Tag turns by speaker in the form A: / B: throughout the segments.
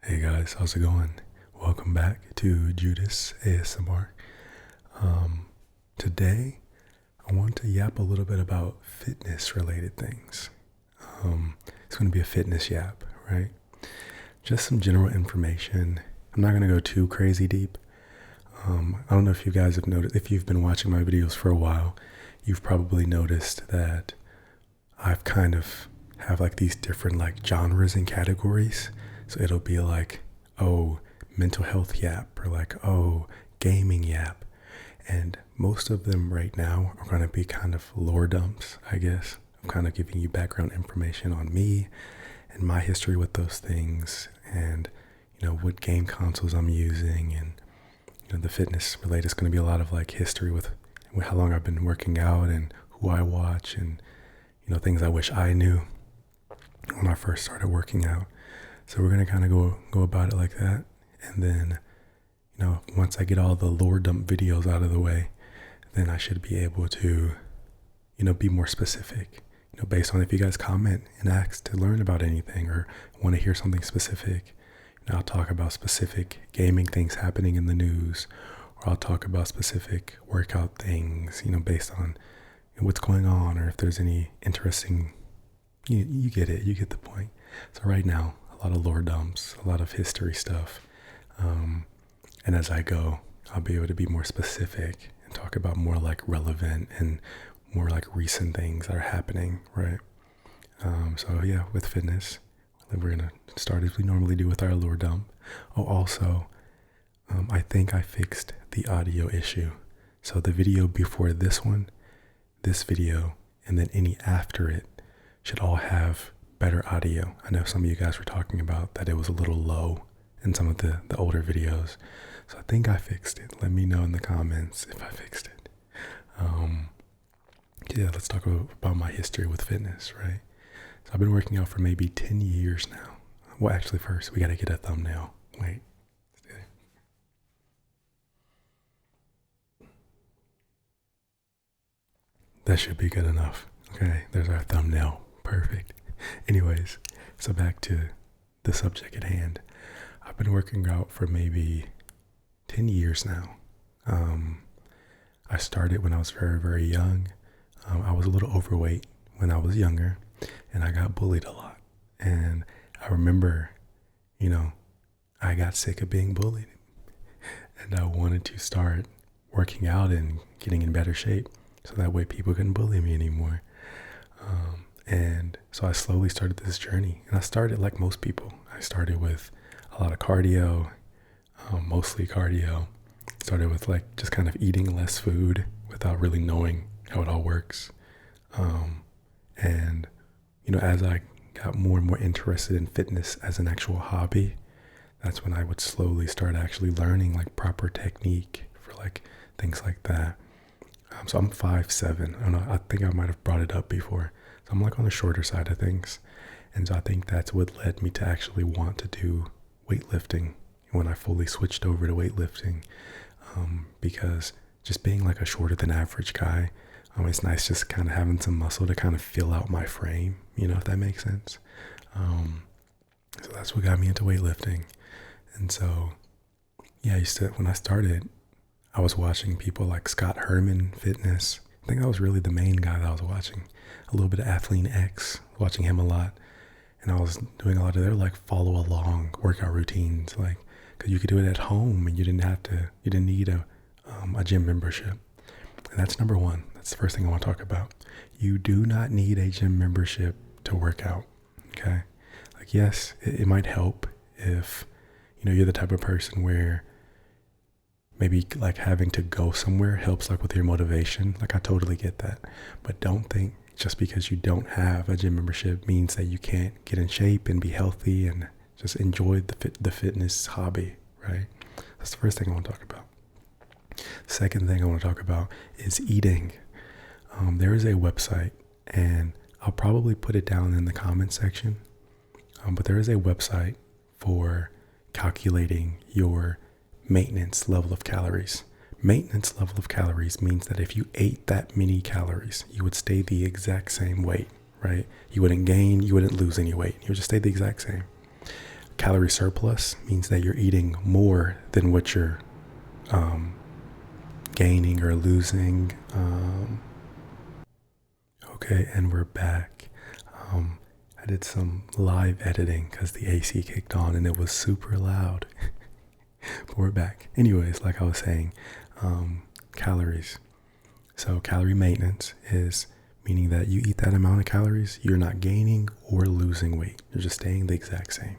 A: Hey guys, how's it going? Welcome back to Judas ASMR. Today, I want to yap a little bit about fitness related things. It's going to be a fitness yap, right? Just some general information. I'm not going to go too crazy deep. I don't know if you guys have noticed, if you've been watching my videos for a while, you've probably noticed that I've kind of have like these different like genres and categories. So it'll be like, oh, mental health yap, or like, oh, gaming yap. And most of them right now are going to be kind of lore dumps, I guess. I'm kind of giving you background information on me and my history with those things, and, what game consoles I'm using. And, the fitness related is going to be a lot of like history with how long I've been working out and who I watch and, things I wish I knew when I first started working out. So we're going to kind of go about it like that. And then, once I get all the lore dump videos out of the way, then I should be able to, be more specific, based on if you guys comment and ask to learn about anything or want to hear something specific. I'll talk about specific gaming things happening in the news, or I'll talk about specific workout things, based on what's going on, or if there's any interesting, you get it, you get the point. So right now, a lot of lore dumps, a lot of history stuff. And as I go, I'll be able to be more specific and talk about more like relevant and more like recent things that are happening, right? So yeah, with fitness, we're going to start as we normally do with our lore dump. Oh, also, I think I fixed the audio issue. So the video before this one, this video, and then any after it should all have better audio. I know some of you guys were talking about that it was a little low in some of the older videos. So I think I fixed it. Let me know in the comments if I fixed it. Yeah, let's talk about my history with fitness, right? So I've been working out for maybe 10 years now. Well, actually, first, we got to get a thumbnail. Wait. That should be good enough. Okay, there's our thumbnail. Perfect. Anyways, so back to the subject at hand. I've been working out for maybe 10 years now. I started when I was very, very young. I was a little overweight when I was younger, and I got bullied a lot. And I remember, I got sick of being bullied, and I wanted to start working out and getting in better shape so that way people couldn't bully me anymore. And so I slowly started this journey, and I started like most people. I started with a lot of cardio, mostly cardio. Started with like just kind of eating less food without really knowing how it all works. And, as I got more and more interested in fitness as an actual hobby, that's when I would slowly start actually learning like proper technique for like things like that. So I'm 5'7". I don't know, I think I might have brought it up before. So I'm like on the shorter side of things. And so I think that's what led me to actually want to do weightlifting when I fully switched over to weightlifting. Because just being like a shorter than average guy, it's nice just kind of having some muscle to kind of fill out my frame, if that makes sense. So that's what got me into weightlifting. And so, yeah, when I started, I was watching people like Scott Herman Fitness. I think that was really the main guy that I was watching. A little bit of Athlean X, watching him a lot. And I was doing a lot of their like follow along workout routines, like, cause you could do it at home and you didn't need a gym membership. And that's number one. That's the first thing I want to talk about. You do not need a gym membership to work out. Okay. Like, yes, it might help if, you're the type of person where maybe like having to go somewhere helps like with your motivation. Like, I totally get that, but don't think just because you don't have a gym membership means that you can't get in shape and be healthy and just enjoy the fitness hobby, right? That's the first thing I want to talk about. The second thing I want to talk about is eating. There is a website, and I'll probably put it down in the comment section, but there is a website for calculating your maintenance level of calories. Maintenance level of calories means that if you ate that many calories, you would stay the exact same weight, right? You wouldn't gain, you wouldn't lose any weight. You would just stay the exact same. calorie surplus means that you're eating more than what you're gaining or losing. Okay, and we're back. I did some live editing because the AC kicked on and it was super loud. But we're back. Anyways, like I was saying, calories. So calorie maintenance is meaning that you eat that amount of calories, you're not gaining or losing weight. You're just staying the exact same.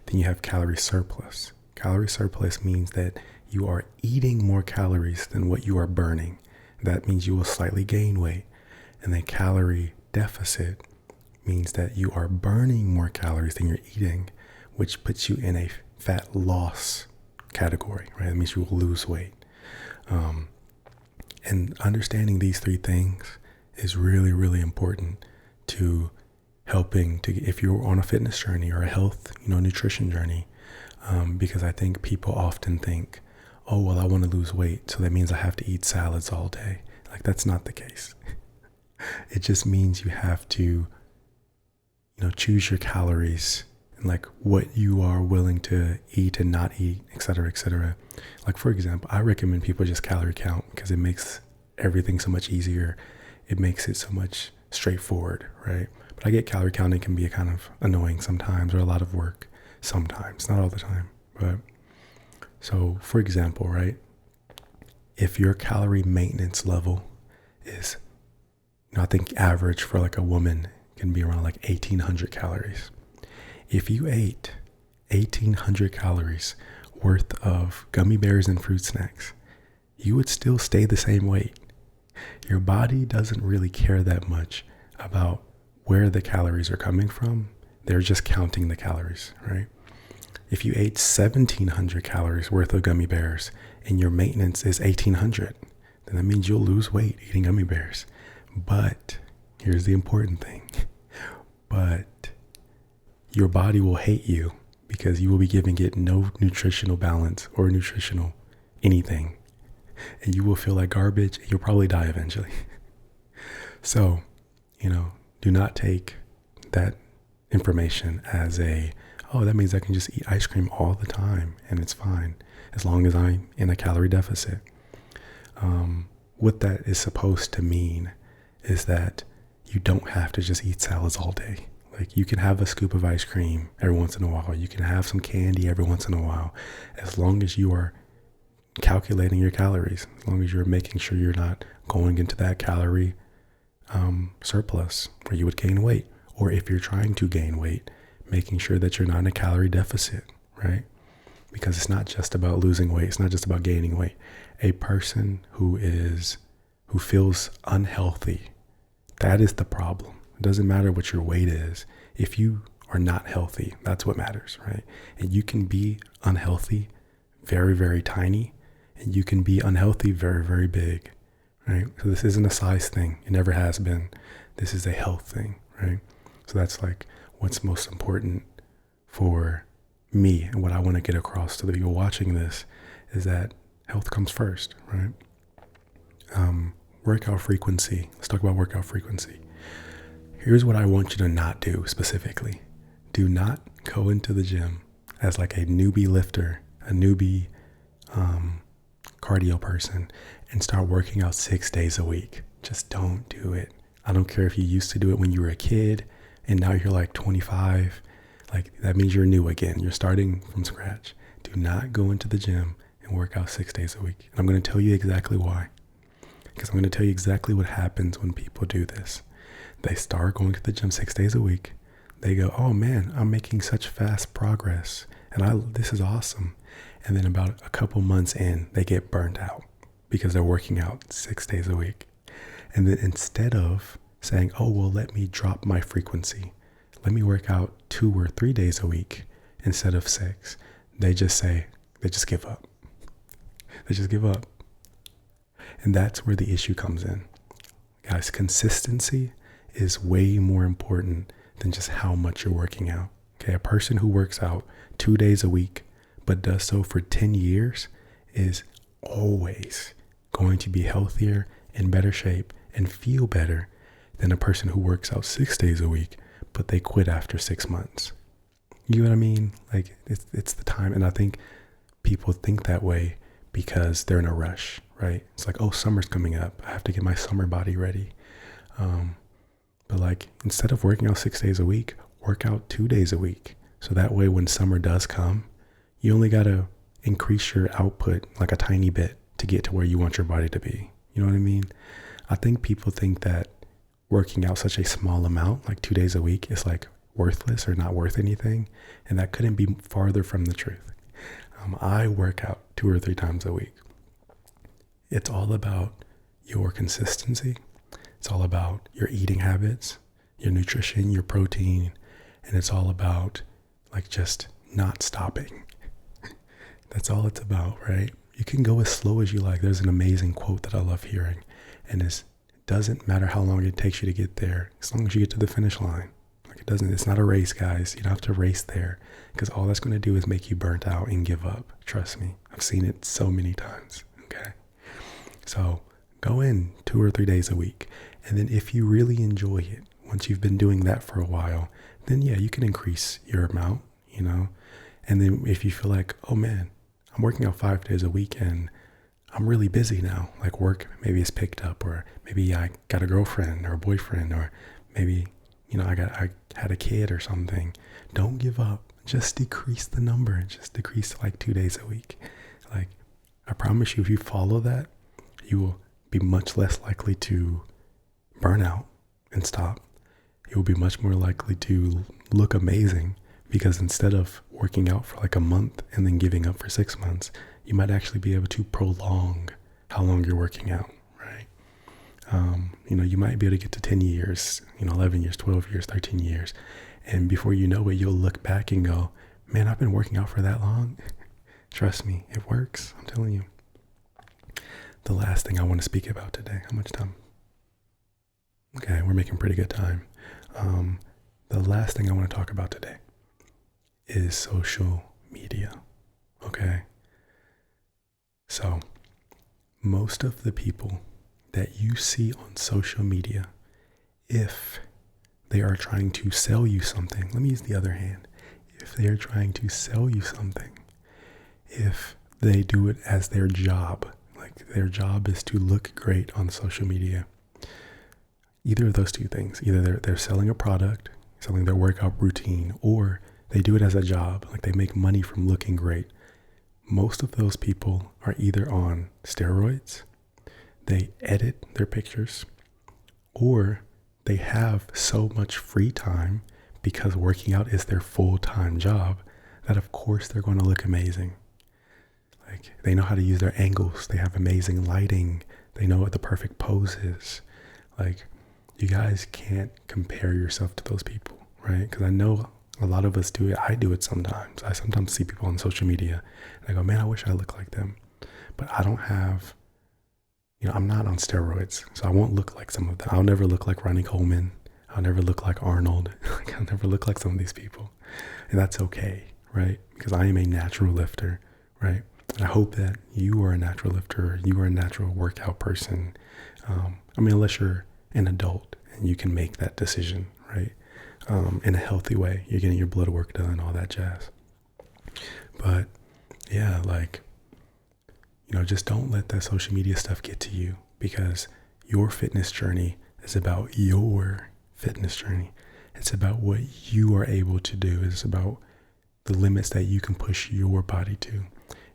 A: Then you have calorie surplus. Calorie surplus means that you are eating more calories than what you are burning. That means you will slightly gain weight. And then calorie deficit means that you are burning more calories than you're eating, which puts you in a fat loss category, right? That means you will lose weight. And understanding these three things is really, really important to helping to, if you're on a fitness journey or a health, nutrition journey, because I think people often think, oh, well, I want to lose weight, so that means I have to eat salads all day. Like, that's not the case. It just means you have to, choose your calories and like what you are willing to eat and not eat, et cetera, et cetera. Like, for example, I recommend people just calorie count because it makes everything so much easier. It makes it so much straightforward, right? But I get calorie counting can be kind of annoying sometimes or a lot of work sometimes, not all the time. But so, for example, right, if your calorie maintenance level is, I think average for like a woman can be around like 1,800 calories. If you ate 1,800 calories worth of gummy bears and fruit snacks, you would still stay the same weight. Your body doesn't really care that much about where the calories are coming from. They're just counting the calories, right? If you ate 1,700 calories worth of gummy bears and your maintenance is 1,800, then that means you'll lose weight eating gummy bears. But here's the important thing. But your body will hate you because you will be giving it no nutritional balance or nutritional anything. And you will feel like garbage and you'll probably die eventually. So, do not take that information as that means I can just eat ice cream all the time and it's fine as long as I'm in a calorie deficit. What that is supposed to mean is that you don't have to just eat salads all day. Like, you can have a scoop of ice cream every once in a while. You can have some candy every once in a while, as long as you are calculating your calories, as long as you're making sure you're not going into that calorie surplus where you would gain weight. Or if you're trying to gain weight, making sure that you're not in a calorie deficit, right? Because it's not just about losing weight. It's not just about gaining weight. A person who feels unhealthy, that is the problem. It doesn't matter what your weight is. If you are not healthy, that's what matters, right? And you can be unhealthy, very, very tiny, and you can be unhealthy, very, very big, right? So this isn't a size thing. It never has been. This is a health thing, right? So that's like what's most important for me, and what I want to get across to the people watching this is that health comes first, right? Workout frequency. Let's talk about workout frequency. Here's what I want you to not do specifically. Do not go into the gym as like a newbie lifter, a newbie cardio person, and start working out 6 days a week. Just don't do it. I don't care if you used to do it when you were a kid and now you're like 25. Like, that means you're new again. You're starting from scratch. Do not go into the gym and work out 6 days a week. And I'm going to tell you exactly why. Because I'm going to tell you exactly what happens when people do this. They start going to the gym 6 days a week. They go, oh man, I'm making such fast progress. And this is awesome. And then about a couple months in, they get burnt out because they're working out 6 days a week. And then instead of saying, oh, well, let me drop my frequency, let me work out 2 or 3 days a week instead of 6, they just give up. They just give up. And that's where the issue comes in. Guys, consistency is way more important than just how much you're working out. Okay, a person who works out 2 days a week but does so for 10 years is always going to be healthier, in better shape, and feel better than a person who works out 6 days a week but they quit after 6 months. You know what I mean? Like it's the time. And I think people think that way because they're in a rush, right? It's like, oh, summer's coming up. I have to get my summer body ready. But like, instead of working out 6 days a week, work out 2 days a week. So that way, when summer does come, you only got to increase your output like a tiny bit to get to where you want your body to be. You know what I mean? I think people think that working out such a small amount, like 2 days a week, is like worthless or not worth anything. And that couldn't be farther from the truth. I work out 2 or 3 times a week. It's all about your consistency. It's all about your eating habits, your nutrition, your protein, and it's all about like just not stopping. That's all it's about, right? You can go as slow as you like. There's an amazing quote that I love hearing, and it doesn't matter how long it takes you to get there, as long as you get to the finish line. Like it's not a race, guys. You don't have to race there because all that's going to do is make you burnt out and give up. Trust me. I've seen it so many times. Okay. So go in 2 or 3 days a week. And then if you really enjoy it, once you've been doing that for a while, then yeah, you can increase your amount, you know? And then if you feel like, oh man, I'm working out 5 days a week and I'm really busy now, like work maybe is picked up, or maybe I got a girlfriend or a boyfriend, or maybe, I had a kid or something. Don't give up. Just decrease the number. Just decrease to like 2 days a week. Like, I promise you, if you follow that, you will be much less likely to burn out and stop. You will be much more likely to look amazing, because instead of working out for like a month and then giving up for 6 months, you might actually be able to prolong how long you're working out, right? You might be able to get to 10 years, 11 years, 12 years, 13 years. And before you know it, you'll look back and go, man, I've been working out for that long. Trust me, it works. I'm telling you. The last thing I want to speak about today. How much time? Okay, we're making pretty good time. The last thing I want to talk about today is social media. Okay. So most of the people that you see on social media, if they are trying to sell you something, let me use the other hand. If they are trying to sell you something, if they do it as their job, like their job is to look great on social media, either of those two things, either they're selling a product, selling their workout routine, or they do it as a job, like they make money from looking great. Most of those people are either on steroids, they edit their pictures, or they have so much free time because working out is their full-time job that of course they're going to look amazing. Like, they know how to use their angles, they have amazing lighting, they know what the perfect pose is. Like, you guys can't compare yourself to those people, right? Because I know a lot of us do it. I do it sometimes. I sometimes see people on social media and I go, man, I wish I looked like them. But I don't have, I'm not on steroids, so I won't look like some of them. I'll never look like Ronnie Coleman. I'll never look like Arnold. I'll never look like some of these people. And that's okay, right? Because I am a natural lifter, right? And I hope that you are a natural lifter, you are a natural workout person. Unless you're an adult and you can make that decision, right? In a healthy way. You're getting your blood work done, all that jazz. But yeah, just don't let that social media stuff get to you, because your fitness journey is about your fitness journey. It's about what you are able to do. It's about the limits that you can push your body to.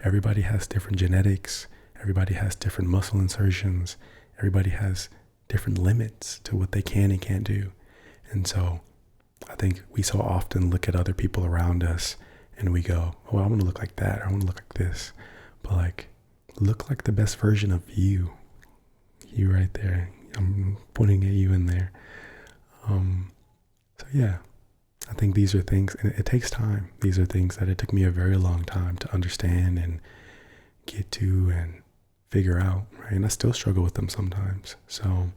A: Everybody has different genetics. Everybody has different muscle insertions. Everybody has different limits to what they can and can't do. And so I think we so often look at other people around us and we go, oh, I want to look like that. Or I want to look like this. But look like the best version of you. You right there. I'm pointing at you in there. So yeah, I think these are things, and it takes time. These are things that it took me a very long time to understand and get to and figure out, right? And I still struggle with them sometimes. So,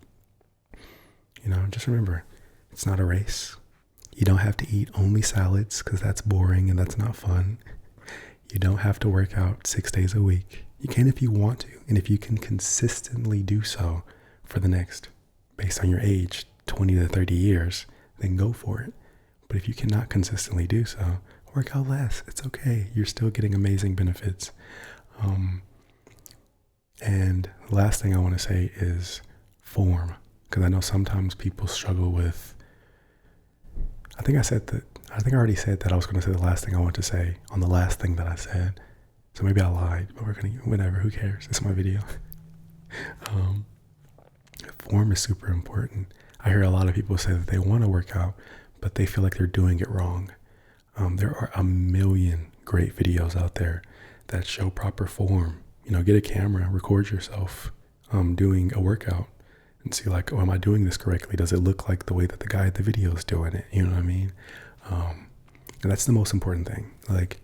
A: just remember, it's not a race. You don't have to eat only salads because that's boring and that's not fun. You don't have to work out 6 days a week. You can if you want to. And if you can consistently do so for the next, based on your age, 20 to 30 years, then go for it. But if you cannot consistently do so, work out less. It's okay. You're still getting amazing benefits. And the last thing I want to say is form, because I know sometimes people struggle with, I think I already said that I was going to say the last thing I want to say on the last thing that I said. So maybe I lied, but whatever, who cares? It's my video. Form is super important. I hear a lot of people say that they want to work out, but they feel like they're doing it wrong. There are a million great videos out there that show proper form. Get a camera, record yourself doing a workout and see like, oh, am I doing this correctly? Does it look like the way that the guy at the video is doing it? You know what I mean? And that's the most important thing. Like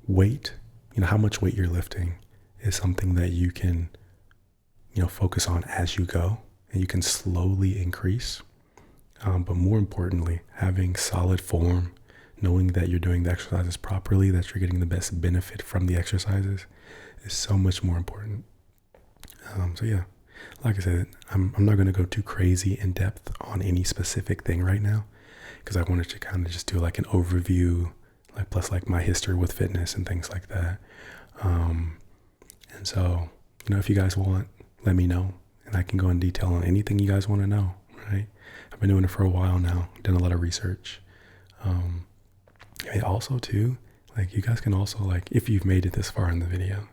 A: weight, how much weight you're lifting is something that you can, focus on as you go, and you can slowly increase. But more importantly, having solid form, knowing that you're doing the exercises properly, that you're getting the best benefit from the exercises is so much more important. So yeah, like I said, I'm not going to go too crazy in depth on any specific thing right now, because I wanted to kind of just do like an overview, like plus like my history with fitness and things like that. And so, if you guys want, let me know, and I can go in detail on anything you guys want to know, right? I've been doing it for a while now, done a lot of research. And also too, like you guys can also, like, if you've made it this far in the video,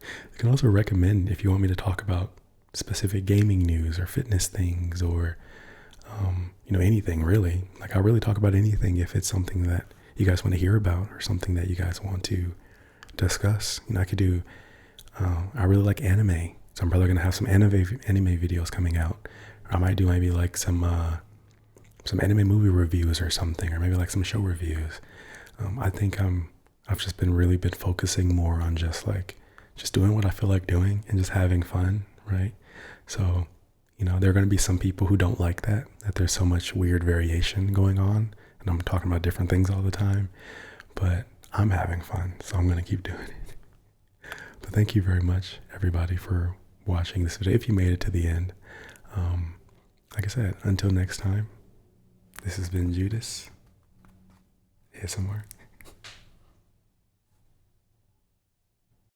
A: you can also recommend if you want me to talk about specific gaming news or fitness things or, anything really. Like I'll really talk about anything if it's something that you guys want to hear about or something that you guys want to discuss. I could do, I really like anime. So I'm probably going to have some anime videos coming out. Or I might do maybe like some anime movie reviews or something, or maybe like some show reviews. I think I've just been focusing more on just doing what I feel like doing and just having fun, right? So, there are going to be some people who don't like that there's so much weird variation going on, and I'm talking about different things all the time, but I'm having fun, so I'm going to keep doing it. But thank you very much, everybody, for watching this video, if you made it to the end. Like I said, until next time, this has been Judas ASMR.